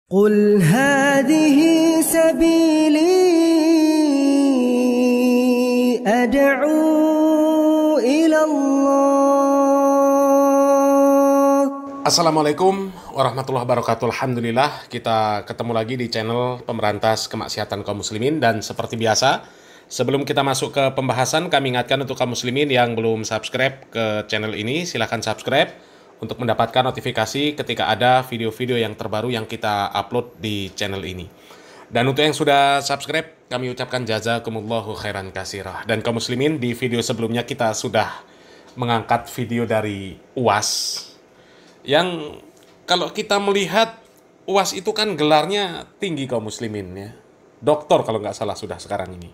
قل هذه سبيلي أدعو إلى الله. Assalamualaikum warahmatullahi wabarakatuh. Alhamdulillah, kita ketemu lagi di channel Pemberantas Kemaksiatan Kaum Muslimin. Dan seperti biasa, sebelum kita masuk ke pembahasan, kami ingatkan untuk kaum muslimin yang belum subscribe ke channel ini, silahkan subscribe untuk mendapatkan notifikasi ketika ada video-video yang terbaru yang kita upload di channel ini. Dan untuk yang sudah subscribe, kami ucapkan jazakumullahu khairan katsirah. Dan kaum muslimin, di video sebelumnya kita sudah mengangkat video dari UAS, yang kalau kita melihat UAS itu kan gelarnya tinggi kaum muslimin ya. Doktor kalau nggak salah sudah sekarang ini.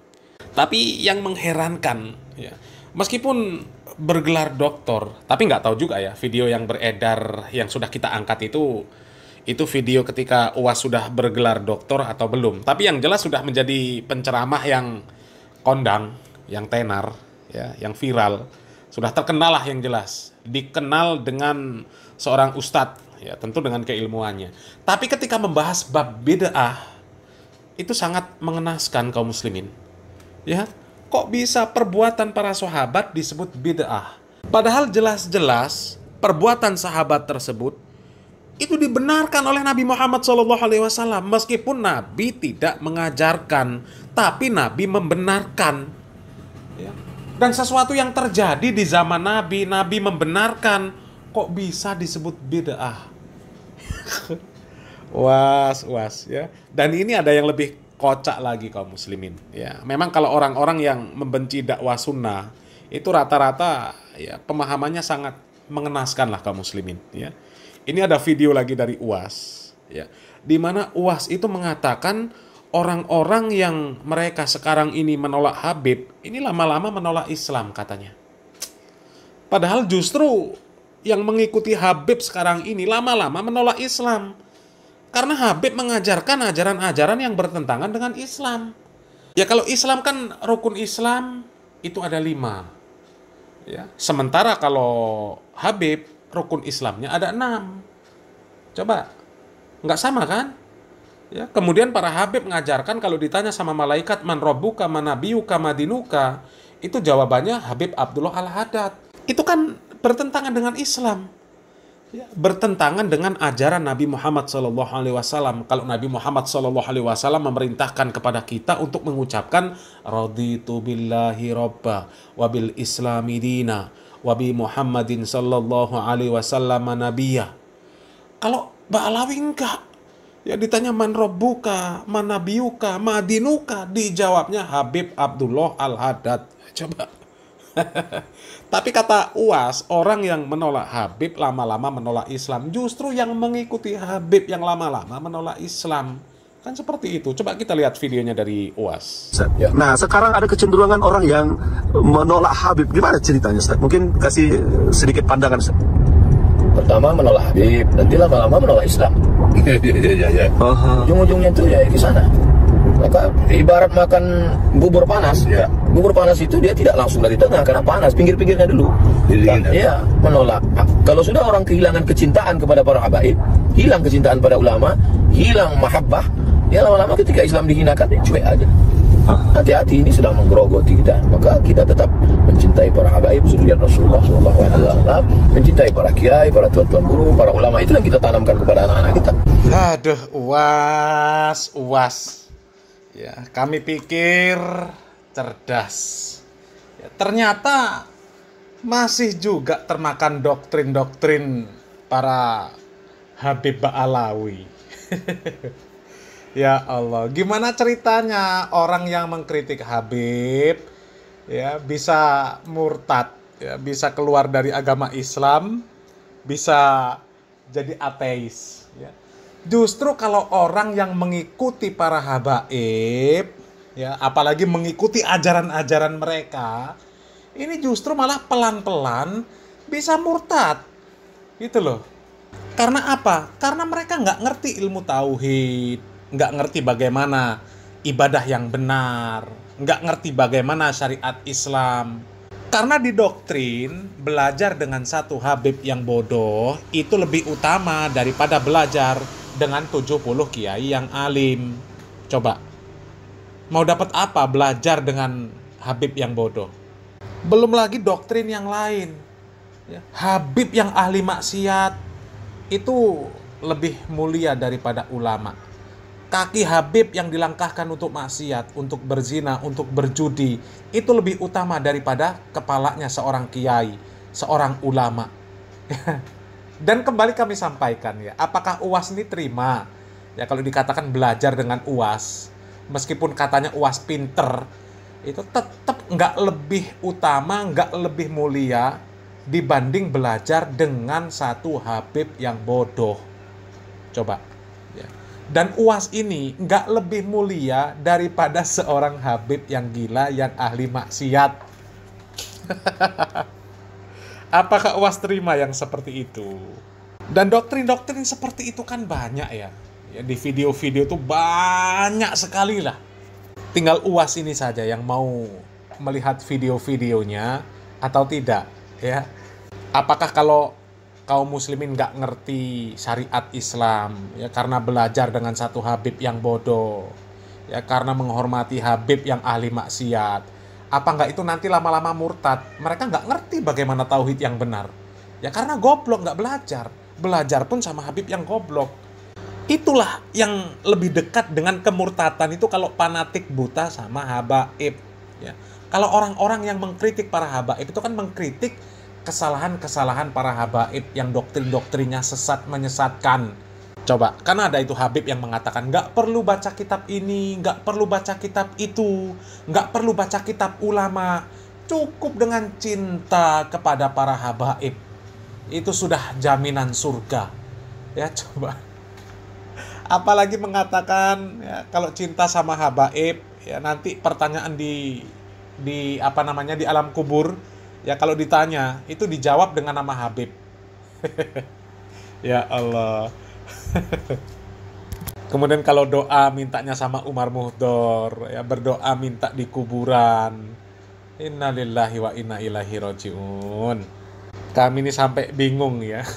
Tapi yang mengherankan ya, meskipun bergelar doktor, tapi nggak tahu juga ya video yang beredar yang sudah kita angkat itu video ketika UAS sudah bergelar doktor atau belum. Tapi yang jelas sudah menjadi penceramah yang kondang, yang tenar, ya, yang viral, sudah terkenal lah yang jelas, dikenal dengan seorang ustadz, ya tentu dengan keilmuannya. Tapi ketika membahas bab bid'ah, itu sangat mengenaskan kaum muslimin. Ya, kok bisa perbuatan para sahabat disebut bid'ah? Padahal jelas-jelas perbuatan sahabat tersebut itu dibenarkan oleh Nabi Muhammad SAW. Meskipun Nabi tidak mengajarkan, tapi Nabi membenarkan. Ya. Dan sesuatu yang terjadi di zaman Nabi, Nabi membenarkan, kok bisa disebut bid'ah? Was ya. Dan ini ada yang lebih kocak lagi kaum muslimin. Ya, memang kalau orang-orang yang membenci dakwah sunnah itu rata-rata ya pemahamannya sangat mengenaskan lah kaum muslimin. Ya, ini ada video lagi dari UAS. Ya, di mana UAS itu mengatakan orang-orang yang mereka sekarang ini menolak Habib, ini lama-lama menolak Islam katanya. Padahal justru yang mengikuti Habib sekarang ini lama-lama menolak Islam. Karena Habib mengajarkan ajaran-ajaran yang bertentangan dengan Islam. Ya kalau Islam kan rukun Islam itu ada 5. Ya, sementara kalau Habib rukun Islamnya ada 6. Coba, nggak sama kan? Ya, kemudian para Habib mengajarkan kalau ditanya sama malaikat man rabbuka man nabiyuka madinuka, itu jawabannya Habib Abdullah Al-Haddad. Itu kan bertentangan dengan Islam. Ya, bertentangan dengan ajaran Nabi Muhammad SAW. Kalau Nabi Muhammad SAW memerintahkan kepada kita untuk mengucapkan raditu billahi robba wabil islami dina wabi Muhammadin sallallahu alaihi wasallam nabiyya. Kalau Ba'alawi enggak. Ya ditanya man robbuka, man nabiyuka, madinuka, dijawabnya Habib Abdullah Al-Haddad. Coba. Tapi kata UAS, orang yang menolak Habib lama-lama menolak Islam. Justru yang mengikuti Habib yang lama-lama menolak Islam. Kan seperti itu. Coba kita lihat videonya dari UAS. Nah, sekarang ada kecenderungan orang yang menolak Habib. Gimana ceritanya, Ustaz? Mungkin kasih sedikit pandangan, Ustaz. Pertama menolak Habib, nanti lama-lama menolak Islam. Iya. Ujung-ujungnya itu ya ke sana. Maka ibarat makan bubur panas. Ya. Bubur panas itu dia tidak langsung dari tengah karena panas, pinggir-pinggirnya dulu. Iya, menolak. Kalau sudah orang kehilangan kecintaan kepada para habaib, hilang kecintaan pada ulama, hilang mahabbah, ya lama-lama ketika Islam dihinakan, dia cuek aja. Hati-hati, ini sedang menggerogoti kita. Maka kita tetap mencintai para habaib, zuriat Rasulullah SAW, mencintai para kiai, para tuan-tuan guru, para ulama. Itu yang kita tanamkan kepada anak-anak kita. Aduh, UAS. Ya, kami pikir cerdas. Ya, ternyata masih juga termakan doktrin-doktrin para Habib Ba'alawi. Ya Allah, gimana ceritanya orang yang mengkritik Habib ya bisa murtad, ya, bisa keluar dari agama Islam, bisa jadi ateis, ya. Justru kalau orang yang mengikuti para habaib, ya, apalagi mengikuti ajaran-ajaran mereka, ini justru malah pelan-pelan bisa murtad, gitu loh. Karena apa? Karena mereka nggak ngerti ilmu tauhid, nggak ngerti bagaimana ibadah yang benar, nggak ngerti bagaimana syariat Islam. Karena didoktrin belajar dengan satu habib yang bodoh itu lebih utama daripada belajar dengan 70 kiai yang alim. Coba, mau dapat apa belajar dengan Habib yang bodoh? Belum lagi doktrin yang lain. Ya, Habib yang ahli maksiat itu lebih mulia daripada ulama. Kaki Habib yang dilangkahkan untuk maksiat, untuk berzina, untuk berjudi, itu lebih utama daripada kepalanya seorang kiai, seorang ulama. Dan kembali kami sampaikan ya, apakah UAS ini terima? Ya kalau dikatakan belajar dengan UAS, meskipun katanya UAS pinter, itu tetap nggak lebih utama, nggak lebih mulia dibanding belajar dengan satu Habib yang bodoh. Coba. Ya. Dan UAS ini nggak lebih mulia daripada seorang Habib yang gila, yang ahli maksiat. Apakah UAS terima yang seperti itu? Dan doktrin-doktrin seperti itu kan banyak ya. Di video-video tuh banyak sekali lah. Tinggal UAS ini saja yang mau melihat video-videonya atau tidak. Ya, apakah kalau kaum muslimin nggak ngerti syariat Islam ya karena belajar dengan satu Habib yang bodoh, ya karena menghormati Habib yang ahli maksiat, apa nggak itu nanti lama-lama murtad? Mereka nggak ngerti bagaimana tauhid yang benar, ya karena goblok, nggak belajar pun sama Habib yang goblok. Itulah yang lebih dekat dengan kemurtatan itu kalau fanatik buta sama habaib. Ya. Kalau orang-orang yang mengkritik para habaib itu kan mengkritik kesalahan-kesalahan para habaib yang doktrin-doktrinnya sesat, menyesatkan. Coba, karena ada itu Habib yang mengatakan nggak perlu baca kitab ini, nggak perlu baca kitab itu, nggak perlu baca kitab ulama, cukup dengan cinta kepada para habaib. Itu sudah jaminan surga. Ya coba. Apalagi mengatakan ya, kalau cinta sama habaib, ya nanti pertanyaan di apa namanya di alam kubur. Ya kalau ditanya, itu dijawab dengan nama Habib. Ya Allah. Kemudian kalau doa mintanya sama Umar Muhdor, ya berdoa minta di kuburan. Innalillahi wa inna ilaihi rajiun. Kami ini sampai bingung ya.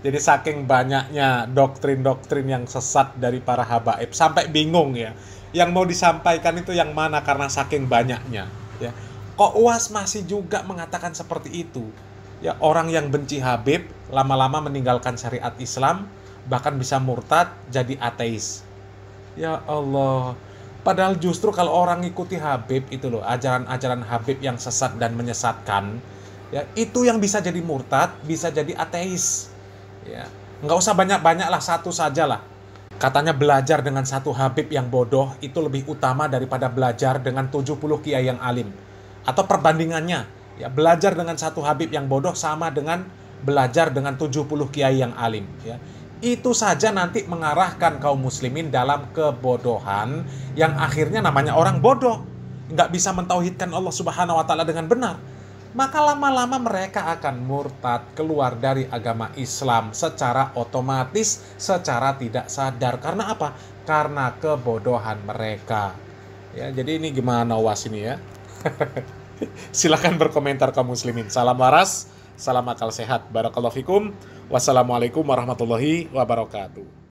Jadi saking banyaknya doktrin-doktrin yang sesat dari para habaib, sampai bingung ya. Yang mau disampaikan itu yang mana karena saking banyaknya, ya. Kok UAS masih juga mengatakan seperti itu? Ya, orang yang benci Habib lama-lama meninggalkan syariat Islam, bahkan bisa murtad jadi ateis. Ya Allah. Padahal justru kalau orang ngikuti Habib itu loh, ajaran-ajaran Habib yang sesat dan menyesatkan, ya, itu yang bisa jadi murtad, bisa jadi ateis. Ya, nggak usah banyak-banyak lah, satu saja lah. Katanya belajar dengan satu Habib yang bodoh itu lebih utama daripada belajar dengan 70 kiai yang alim. Atau perbandingannya, ya belajar dengan satu Habib yang bodoh sama dengan belajar dengan 70 kiai yang alim. Ya. Itu saja nanti mengarahkan kaum muslimin dalam kebodohan yang akhirnya namanya orang bodoh. Nggak bisa mentauhidkan Allah Subhanahu wa Ta'ala dengan benar. Maka lama-lama mereka akan murtad, keluar dari agama Islam secara otomatis, secara tidak sadar. Karena apa? Karena kebodohan mereka. Ya, jadi ini gimana UAS ini ya? Silakan berkomentar kaum muslimin. Salam waras, salam akal sehat. Barakallahu fikum. Wassalamualaikum warahmatullahi wabarakatuh.